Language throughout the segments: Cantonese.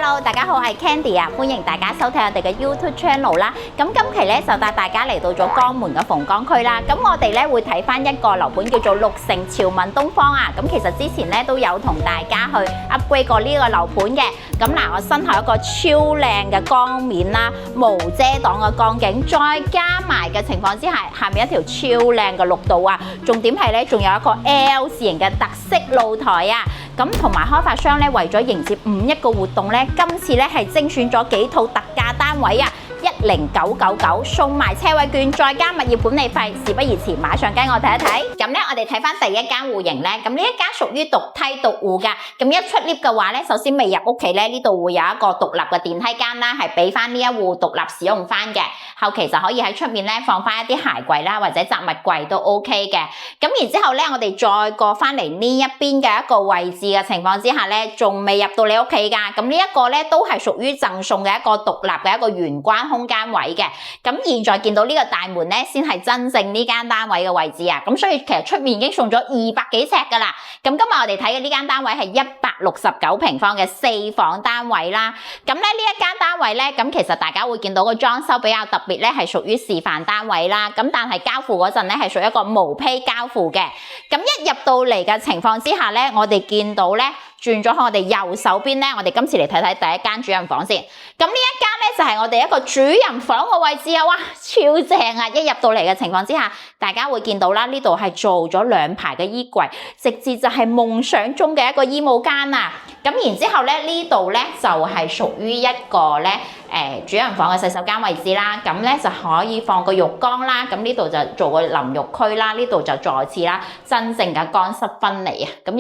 Hello， 大家好，我係 Candy 啊，歡迎大家收睇我哋嘅 YouTube channel 啦。咁今期咧就帶大家嚟到咗江門嘅鳳崗區啦。咁我哋咧會睇翻一個樓盤叫做綠城朝聞東方啊。咁其實之前咧都有同大家去 upgrade 過呢個樓盤嘅。咁嗱，我身後一個超靚嘅江面啦，無遮擋嘅江景，再加埋嘅情況之下，下面一條超靚嘅綠道啊。重點係咧，仲有一個 L 字形嘅特色露台啊。咁同埋開發商咧，為咗迎接5·1個活動咧，今次咧係精選咗幾套特價單位啊，10999送埋車位券，再加物業管理費。事不宜遲，馬上跟我睇一睇。咁咧，我哋睇翻第一間戶型咧，咁呢一間屬於獨梯獨戶㗎。咁一出 lift 嘅話咧，首先未入屋企咧，呢度會有一個獨立嘅電梯間啦，係俾翻呢一戶獨立使用翻嘅。後期就可以喺出面咧放翻一啲鞋櫃啦，或者雜物櫃都 OK 嘅。咁然之後咧，我哋再過翻嚟呢一邊嘅一個位置嘅情況之下咧，仲未入到你屋企㗎。咁呢一個咧都係屬於贈送嘅一個獨立嘅一個玄關空間位嘅。咁現在見到呢個大門咧，先係真正呢間單位嘅位置啊。咁所以其實出面已經送咗200幾尺㗎啦。咁今日我哋睇嘅呢間單位係169平方嘅4房單位啦。咁咧呢一間單位咧，咁其實大家會見到個裝修比較特別咧，係屬於示範單位啦。咁但係交付嗰陣咧，係屬於一個無坯交付嘅。咁一入到嚟嘅情況之下咧，我哋見到咧轉咗喺我哋右手邊咧，我哋今次嚟睇睇第一間主人房先。咁呢一間咧就係我哋一個主人房嘅位置啊！哇，超正啊！一入到嚟嘅情況之下，大家會見到啦，呢度係做咗2排嘅衣櫃，直至就係夢想中嘅一個衣帽間啊！咁然之後咧，呢度咧就係屬於一個咧主人房嘅洗手間位置啦。咁咧就可以放個浴缸啦。咁呢度就做個淋浴區啦。呢度就再次啦，真正嘅乾濕分離啊！咁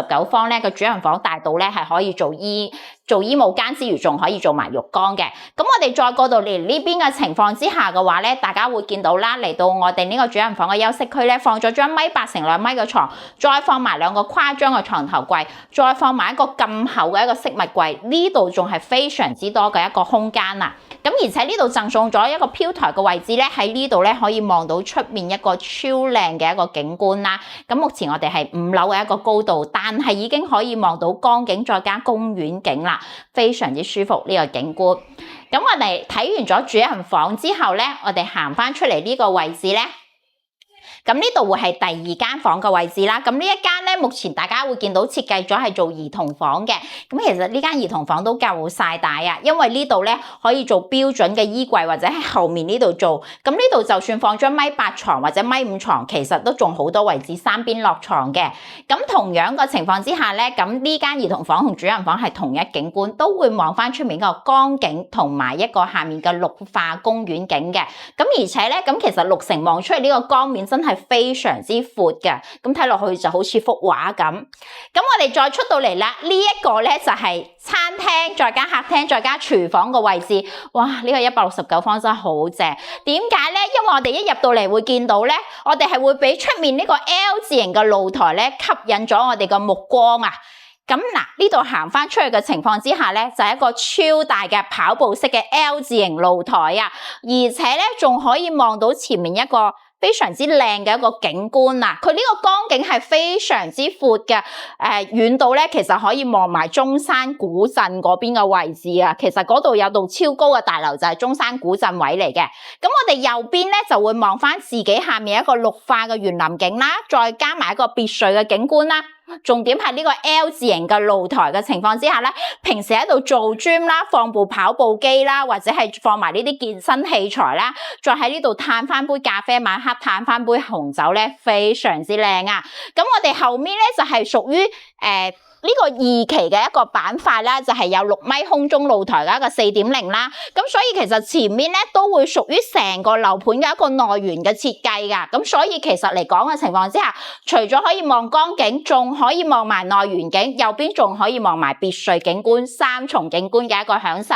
169方咧個主人房大到咧係可以做衣帽間之餘，仲可以做埋浴缸嘅。咁我哋再過到嚟呢邊嘅情況之下嘅話咧，大家會見到啦，嚟到我哋呢個主人房嘅休息區咧，放咗張1.8乘2米嘅床，再放埋2個誇張嘅床頭櫃，再放埋一個咁厚嘅一個飾物櫃。呢度仲係非常之多嘅一個空間啊！咁而且呢度贈送咗一個飄台嘅位置咧，喺呢度咧可以望到出面一個超靚嘅一個景觀啦。咁目前我哋係5樓嘅一個高度，但係已經可以望到江景再加公園景啦，非常之舒服呢個景觀。咁我哋睇完咗主人房之後咧，我哋行翻出嚟呢個位置咧。咁呢度會係第2間房嘅位置啦。咁呢一間咧，目前大家會見到設計咗係做兒童房嘅。咁其實呢間兒童房都夠晒大啊，因為呢度咧可以做標準嘅衣櫃，或者喺後面呢度做。咁呢度就算放張1.8床或者1.5床，其實都仲好多位置3邊落床嘅。咁同樣嘅情況之下咧，咁呢間兒童房同主人房係同一景觀，都會望翻出面個江景同埋一個下面嘅綠化公園景嘅。咁而且咧，咁其實綠城望出嚟呢個江面真係非常之闊嘅，咁睇落去就好似幅畫咁。咁我哋再出到嚟啦，呢一個咧就係餐廳再加客廳再加廚房個位置。哇！呢個169方真係好正。點解咧？因為我哋一入到嚟會見到咧，我哋係會俾出面呢個 L 字形嘅露台咧吸引咗我哋嘅目光啊！咁嗱，呢度行翻出去嘅情況之下咧，就係一個超大嘅跑步式嘅 L 字形露台啊，而且咧仲可以望到前面一個非常之靚嘅一個景觀啊！佢呢個江景係非常之闊嘅，遠到咧其實可以望埋中山古鎮嗰邊嘅位置啊！其實嗰度有棟超高嘅大樓就係中山古鎮位嚟嘅。咁我哋右邊咧就會望翻自己下面一個綠化嘅園林景啦，再加埋一個別墅嘅景觀啦。重點係呢個 L 字形嘅露台嘅情況之下咧，平時喺度做 gym 啦，放部跑步機啦，或者係放埋呢啲健身器材啦，再喺呢度嘆翻杯咖啡，晚黑嘆翻杯紅酒咧，非常之靚啊！咁我哋後面咧就係屬於呢個2期嘅一個板塊啦，就係有6米空中露台嘅一個4.0啦。咁所以其實前面咧都會屬於成個樓盤嘅一個內園嘅設計㗎。咁所以其實嚟講嘅情況之下，除咗可以望江景，仲可以望埋內園景，右邊仲可以望埋別墅景觀，3重景觀嘅一個享受。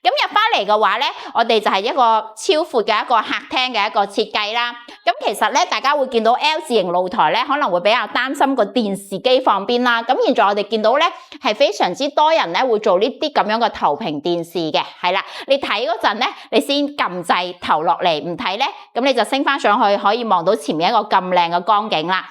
咁入翻嚟嘅話咧，我哋就係一個超闊嘅一個客廳嘅一個設計啦。咁其實咧，大家會見到 L 字形露台咧，可能會比較擔心個電視機放邊啦。咁現在我哋見到咧，係非常之多人咧會做呢啲咁樣嘅投屏電視嘅，係啦。你睇嗰陣咧，你先撳掣投落嚟，唔睇咧，咁你就升翻上去，可以望到前面一個咁靚嘅江景啦。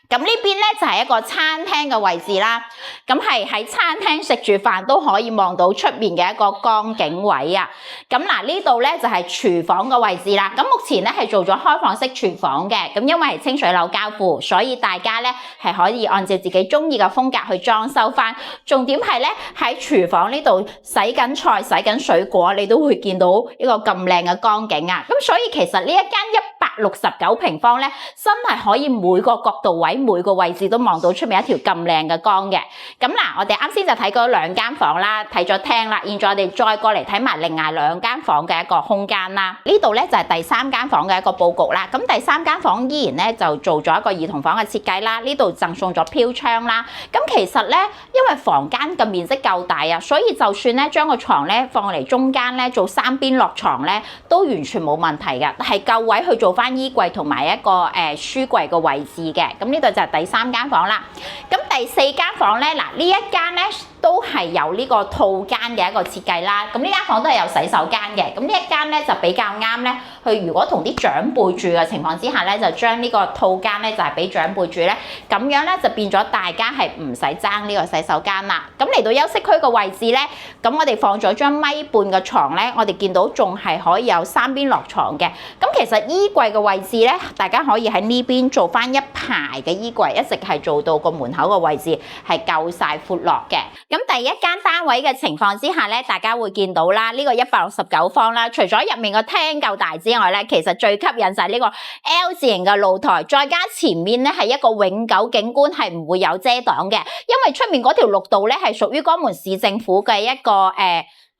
咁呢邊咧就係一個餐廳嘅位置啦，咁係喺餐廳食住飯都可以望到出面嘅一個江景位啊。咁嗱呢度咧就係廚房嘅位置啦。咁目前咧係做咗開放式廚房嘅，咁因為係清水樓交付，所以大家咧係可以按照自己中意嘅風格去裝修翻。重點係咧喺廚房呢度洗緊菜、洗緊水果，你都會見到一個咁靚嘅江景啊。咁所以其實呢一間169平方咧，真係可以每個角度位、每個位置都望到出面一條咁靚嘅江嘅。咁嗱，我哋啱先就睇過兩間房啦，睇咗廳啦，現在我哋再過嚟睇埋另外兩間房嘅一個空間啦。呢度咧就係第三間房嘅一個佈局啦。咁第三間房依然咧就做咗一個兒童房嘅設計啦。呢度贈送咗飄窗啦。咁其實咧，因為房間嘅面積夠大啊，所以就算咧將個床咧放嚟中間咧做三邊落床咧，都完全冇問題嘅，係夠位去做翻衣櫃同埋一個書櫃嘅位置嘅。咁呢度就係第三間房啦。咁第四間房咧，嗱呢一間咧都係有呢個套間嘅一個設計啦。咁呢間房都係有洗手間嘅。咁呢一間咧就比較啱咧，佢如果同啲長輩住嘅情況之下咧，就將呢個套間咧就係俾長輩住咧，咁樣咧就變咗大家係唔使爭呢個洗手間啦。咁嚟到休息區個位置咧，咁我哋放咗張米半嘅床咧，我哋見到仲係可以有三邊落床嘅。咁其實衣櫃嘅位置咧，大家可以喺呢邊做翻一排嘅衣櫃，一直係做到個門口嘅位置係夠晒闊落嘅。咁第一間單位嘅情況之下咧，大家會見到啦，呢個169方啦，除咗入面個廳夠大之外咧，其實最吸引就係呢個 L 字形嘅露台，再加前面咧係一個永久景觀，係唔會有遮擋嘅，因為出面嗰條綠道咧係屬於江門市政府嘅一個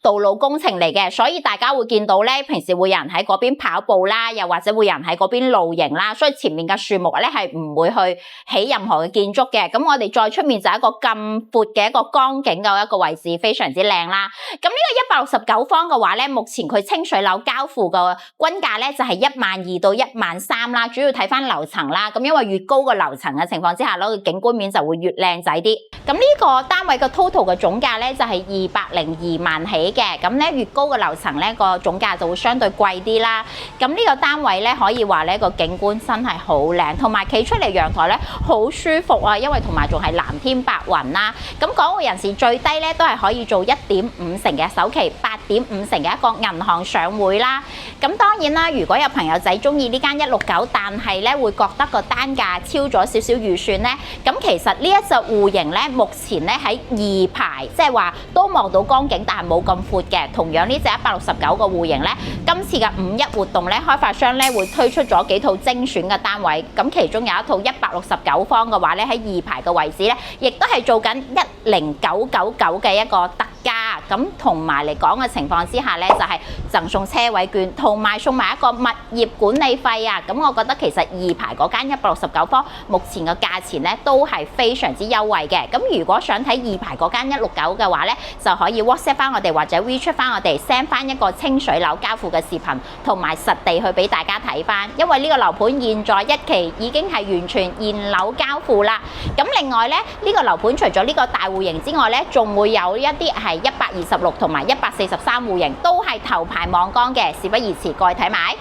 道路工程嚟嘅，所以大家會見到咧，平時會有人喺嗰邊跑步啦，又或者會有人喺嗰邊露營啦，所以前面嘅樹木咧係唔會去起任何嘅建築嘅。咁我哋再出面就係一個咁闊嘅一個江景嘅一個位置，非常之靚啦。咁呢個169方嘅話咧，目前佢清水樓交付嘅均價咧就係12000到13000啦，主要睇翻樓層啦。咁因為越高個樓層嘅情況之下，攞個景觀面就會越靚仔啲。咁呢個單位嘅 total 嘅總價咧就係202萬起。咁咧越高嘅樓層咧個總價就會相對貴啲啦。咁呢個單位咧可以話咧個景觀真係好靚，同埋企出嚟陽台咧好舒服啊，因為同埋仲係藍天白雲啦。咁港澳人士最低咧都係可以做1.5成嘅首期，8.5成嘅一個銀行上會啦。咁當然啦，如果有朋友仔中意呢間169，但係咧會覺得個單價超咗少少預算咧，咁其實呢一隻戶型咧目前咧喺2排，即係話都望到江景，但係冇咁闊嘅。同樣呢隻169個戶型咧，今次嘅5·1活動咧，開發商咧會推出咗幾套精選嘅單位，咁其中有一套169方嘅話咧，喺2排嘅位置咧，亦都係做緊10999嘅一個特價，咁同埋嚟講嘅情況之下咧，就係贈送車位券，同埋送埋一個物業管理費啊！咁我覺得其實2排嗰間169方目前嘅價錢咧都係非常之優惠嘅。咁如果想睇2排嗰間169嘅話咧，就可以 WhatsApp 翻我哋或者 WeChat 翻我哋 send 翻一個清水樓交付嘅視頻同埋實地去俾大家睇翻，因為呢個樓盤現在一期已經係完全現樓交付啦。咁另外咧，呢個樓盤除咗呢個大戶型之外咧，仲會有一啲係126同埋143戶型，都係頭排望江嘅。事不宜遲，過去睇埋。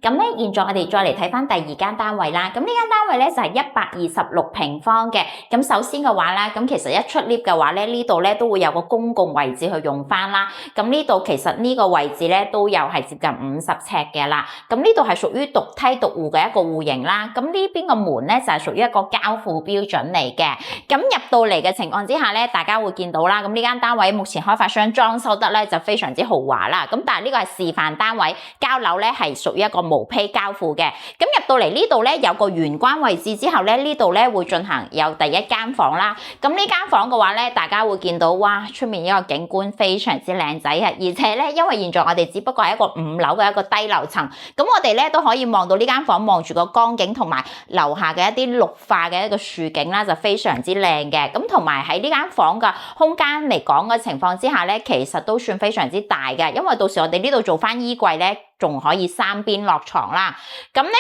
咁咧，現在我哋再嚟睇翻第二間單位啦。咁呢間單位咧就係126平方嘅。咁首先嘅話咧，咁其實一出 lift 嘅話咧，呢度咧都會有個公共位置去用翻啦。咁呢度其實呢個位置咧都有係接近50尺嘅啦。咁呢度係屬於獨梯獨戶嘅一個戶型啦。咁呢邊個門咧就係屬於一個交付標準嚟嘅。咁入到嚟嘅情況之下咧，大家會見到啦。咁呢間單位目前開發商裝修得咧就非常之豪華啦。咁但係呢個係示範單位，交樓咧係屬於一個無坯交付嘅。咁入到嚟呢度咧有個玄關位置之後咧，呢度咧會進行有第一間房啦。咁呢間房嘅話咧，大家會見到哇，出面一個景觀非常之靚仔啊！而且咧，因為現在我哋只不過係一個5樓嘅一個低樓層，咁我哋咧都可以望到呢間房，望住個江景同埋樓下嘅一啲綠化嘅一個樹景啦，就非常之靚嘅。咁同埋喺呢間房嘅空間嚟講嘅情況之下咧，其實都算非常之大嘅，因為到時我哋呢度做翻衣櫃咧，仲可以三邊落床啦。咁咧，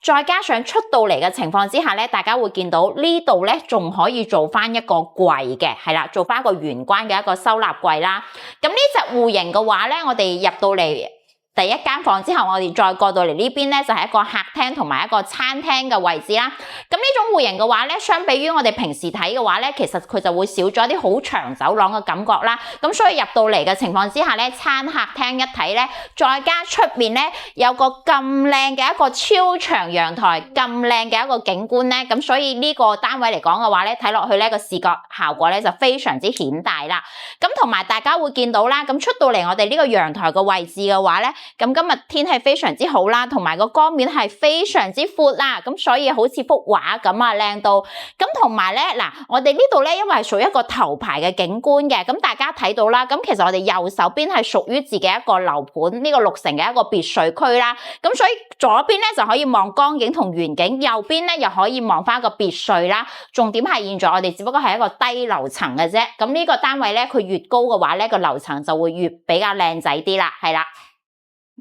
再加上出到嚟嘅情況之下咧，大家會見到呢度咧仲可以做翻一個櫃嘅，係啦，做翻一個玄關嘅一個收納櫃啦。咁呢隻戶型嘅話咧，我哋入到嚟第一間房之後，我哋再過到嚟呢邊咧，就係一個客廳同埋一個餐廳嘅位置啦。咁呢種戶型嘅話咧，相比於我哋平時睇嘅話咧，其實佢就會少咗啲好長走廊嘅感覺啦。咁所以入到嚟嘅情況之下咧，餐客廳一睇咧，再加出面咧有個咁靚嘅一個超長陽台，咁靚嘅一個景觀咧，咁所以呢個單位嚟講嘅話咧，睇落去咧個視覺效果咧就非常之顯大啦。咁同埋大家會見到啦，咁出到嚟我哋呢個陽台嘅位置嘅話咧，咁今日天氣非常之好啦，同埋個光面係非常之闊啦，咁所以好似幅畫咁啊，靚到。咁同埋咧，嗱，我哋呢度咧，因為係屬於一個頭排嘅景觀嘅，咁大家睇到啦，咁其實我哋右手邊係屬於自己一個樓盤，呢個6成嘅一個別墅區啦，咁所以左邊咧就可以望江景同園景，右邊咧又可以望翻個別墅啦。重點係現在我哋只不過係一個低樓層嘅啫，咁呢個單位咧，佢越高嘅話咧，個樓層就會越比較靚仔啲啦，係啦。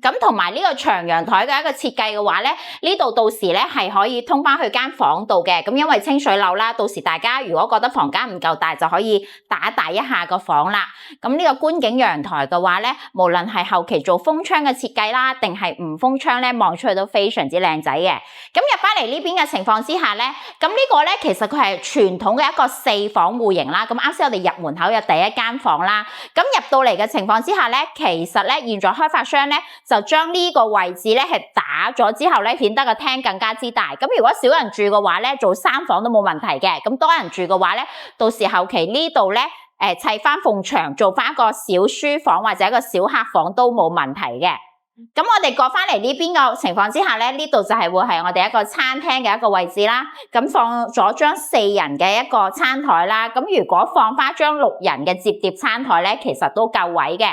咁同埋呢個長陽台嘅一個設計嘅話咧，呢度到時咧係可以通翻去間房度嘅。咁因為清水樓啦，到時大家如果覺得房間唔夠大，就可以打大一下個房啦。咁呢個觀景陽台嘅話咧，無論係後期做封窗嘅設計啦，定係唔封窗咧，望出去都非常之靚仔嘅。咁入翻嚟呢邊嘅情況之下咧，咁呢個咧其實佢係傳統嘅一個4房戶型啦。咁啱先我哋入門口有第一間房啦。咁入到嚟嘅情況之下咧，其實咧現在開發商咧就將呢個位置咧係打咗之後咧，顯得個廳更加之大。咁如果少人住嘅話咧，做3房都冇問題嘅。咁多人住嘅話咧，到時後期呢度咧砌翻埲牆，做翻一個小書房或者一個小客房都冇問題嘅。咁我哋過翻嚟呢邊嘅情況之下咧，呢度就係會係我哋一個餐廳嘅一個位置啦。咁放咗張4人嘅一個餐台啦。咁如果放翻張6人嘅摺疊餐台咧，其實都夠位嘅。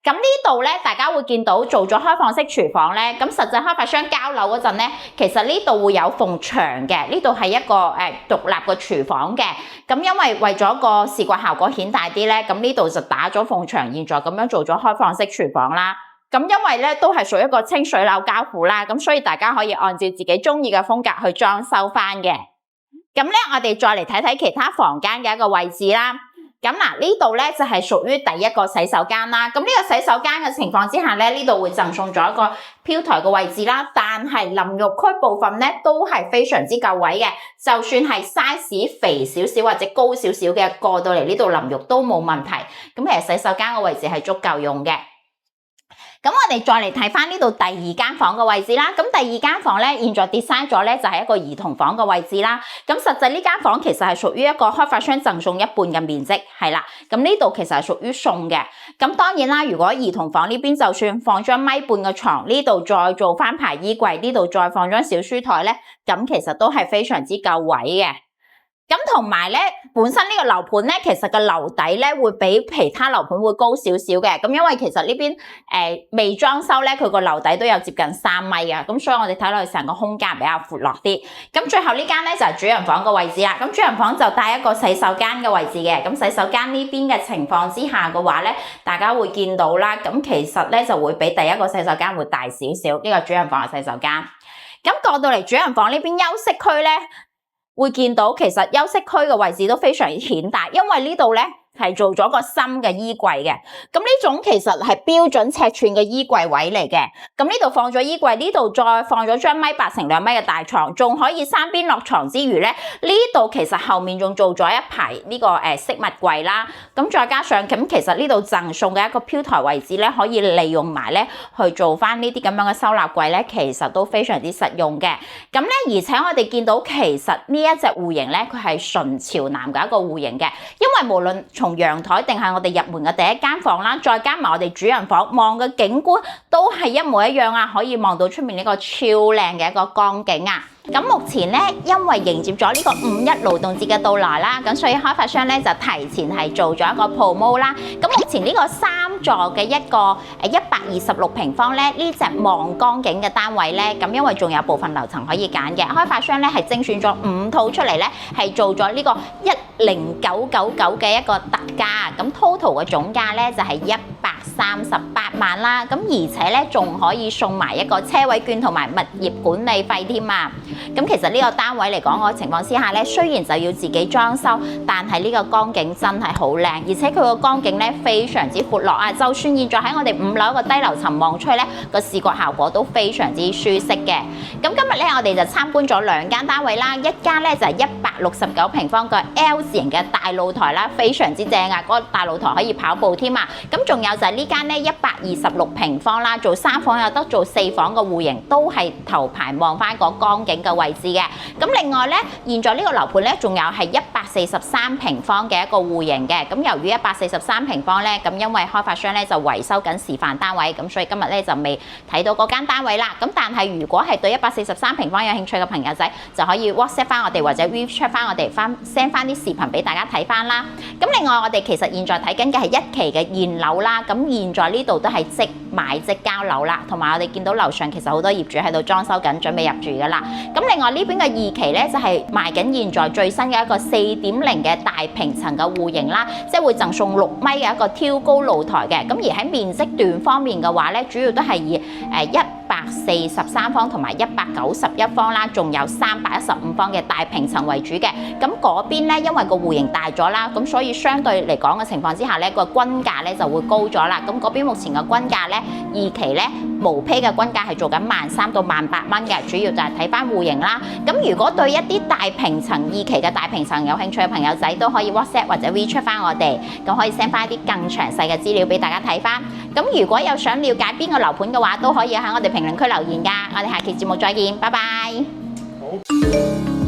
咁呢度咧，大家會見到做咗開放式廚房咧，咁實際開發商交樓嗰陣咧，其實呢度會有埲牆嘅，呢度係一個獨立嘅廚房嘅。咁因為咗個視覺效果顯大啲咧，咁呢度就打咗埲牆，現在咁樣做咗開放式廚房啦。咁因為咧都係屬於一個清水樓交付啦，咁所以大家可以按照自己中意嘅風格去裝修翻嘅。咁咧，我哋再嚟睇睇其他房間嘅一個位置啦。咁嗱，呢度咧就係屬於第一個洗手間啦。咁呢個洗手間嘅情況之下咧，呢度會贈送咗一個飄台嘅位置啦。但係淋浴區部分咧都係非常之夠位嘅，就算係 size 肥少少或者高少少嘅，過到嚟呢度淋浴都冇問題。咁其實洗手間嘅位置係足夠用嘅。咁我哋再嚟睇翻呢度第2間房嘅位置啦。咁第2間房咧，現在 design 咗咧就係一個兒童房嘅位置啦。咁實際呢間房其實係屬於一個開發商贈送一半嘅面積，係啦。咁呢度其實係屬於送嘅。咁當然啦，如果兒童房呢邊就算放張1.5米嘅床，呢度再做翻排衣櫃，呢度再放張小書台咧，咁其實都係非常之夠位嘅。咁同埋咧，本身呢個樓盤咧，其實個樓底咧會比其他樓盤會高少少嘅。咁因為其實呢邊未裝修咧，佢個樓底都有接近3米啊。咁所以我哋睇落去成個空間比較闊落啲。咁最後呢間咧就係主人房個位置啦。咁主人房就帶一個洗手間嘅位置嘅。咁洗手間呢邊嘅情況之下嘅話咧，大家會見到啦。咁其實咧就會比第一個洗手間會大少少。呢個主人房嘅洗手間。咁過到嚟主人房呢邊休息區咧，會見到其實休息區嘅位置都非常顯大，因為呢度咧係做咗個深嘅衣櫃嘅。咁呢種其實係標準尺寸嘅衣櫃位嚟嘅。咁呢度放咗衣櫃，呢度再放咗張1.8乘2米嘅大床，仲可以3邊落床之餘咧，呢度其實後面仲做咗一排呢個飾物櫃啦。咁再加上咁，其實呢度贈送嘅一個飄台位置咧，可以利用埋咧去做翻呢啲咁樣嘅收納櫃咧，其實都非常之實用嘅。咁咧，而且我哋見到其實呢一隻戶型咧，佢係純朝南嘅一個戶型嘅，因為無論從陽台定係我哋入門嘅第一間房啦，再加埋我哋主人房望嘅景觀都係一模一樣啊！可以望到出面呢個超靚嘅一個江景啊！咁目前咧，因為迎接咗呢個5·1勞動節嘅到來啦，咁所以開發商咧就提前係做咗一個 promo 啦。咁目前呢個3座嘅一個126平方咧，呢隻望江景嘅單位咧，咁因為仲有部分樓層可以揀嘅，開發商咧係精選咗5套出嚟咧，係做咗呢個10999嘅一個特價，咁 total 嘅總價咧就係138萬啦，咁而且咧仲可以送埋一個車位券同埋物業管理費添啊！咁其實呢個單位嚟講個情況之下咧，雖然就要自己裝修，但係呢個江景真係好靚，而且佢個江景咧非常之闊落啊！就算現在喺我哋5樓一個低樓層望出去咧，個視覺效果都非常之舒適嘅。咁今日咧我哋就參觀咗2間單位啦，一間咧就係169平方個 L 字型嘅大露台啦，非常之正啊！嗰個大露台可以跑步添啊！咁仲有就係呢間咧126平方啦，做3房有得，做4房嘅戶型，都係頭排望翻個江景嘅位置嘅。咁另外咧，現在呢個樓盤咧仲有係143平方嘅一個戶型嘅。咁由於143平方咧，咁因為開發商咧就維修緊示範單位，咁所以今日咧就未睇到嗰間單位啦。咁但係如果係對143平方有興趣嘅朋友仔，就可以 WhatsApp 翻我哋或者 WeChat 翻我哋send 翻啲視頻俾大家睇翻啦。咁另外我哋其實現在睇緊嘅係1期嘅現樓啦。咁現在呢度都係即買即交樓啦，同埋我哋見到樓上其實好多業主喺度裝修緊，準備入住噶啦。咁另外呢邊嘅2期咧就係賣緊現在最新嘅一個4.0嘅大平層嘅戶型啦，即係會贈送6米嘅一個挑高露台嘅。咁而喺面積段方面嘅話咧，主要都係以143方同埋191方啦，仲有315方嘅大平層為主嘅。咁嗰邊咧，因為個戶型大咗啦，咁所以相對嚟講嘅情況之下咧，個均價咧就會高咗啦。咁嗰邊目前嘅均價咧，2期咧無坯嘅均價係做緊13,000到18,000蚊嘅，主要就係睇翻戶型啦。咁如果對一啲大平層2期嘅大平層有興趣嘅朋友仔，都可以 WhatsApp 或者 WeChat 翻我哋，咁可以 send 翻一啲更詳細嘅資料俾大家睇翻。咁如果有想了解邊個樓盤嘅話，都可以喺我哋評論區留言㗎。我哋下期節目再見，拜拜。好。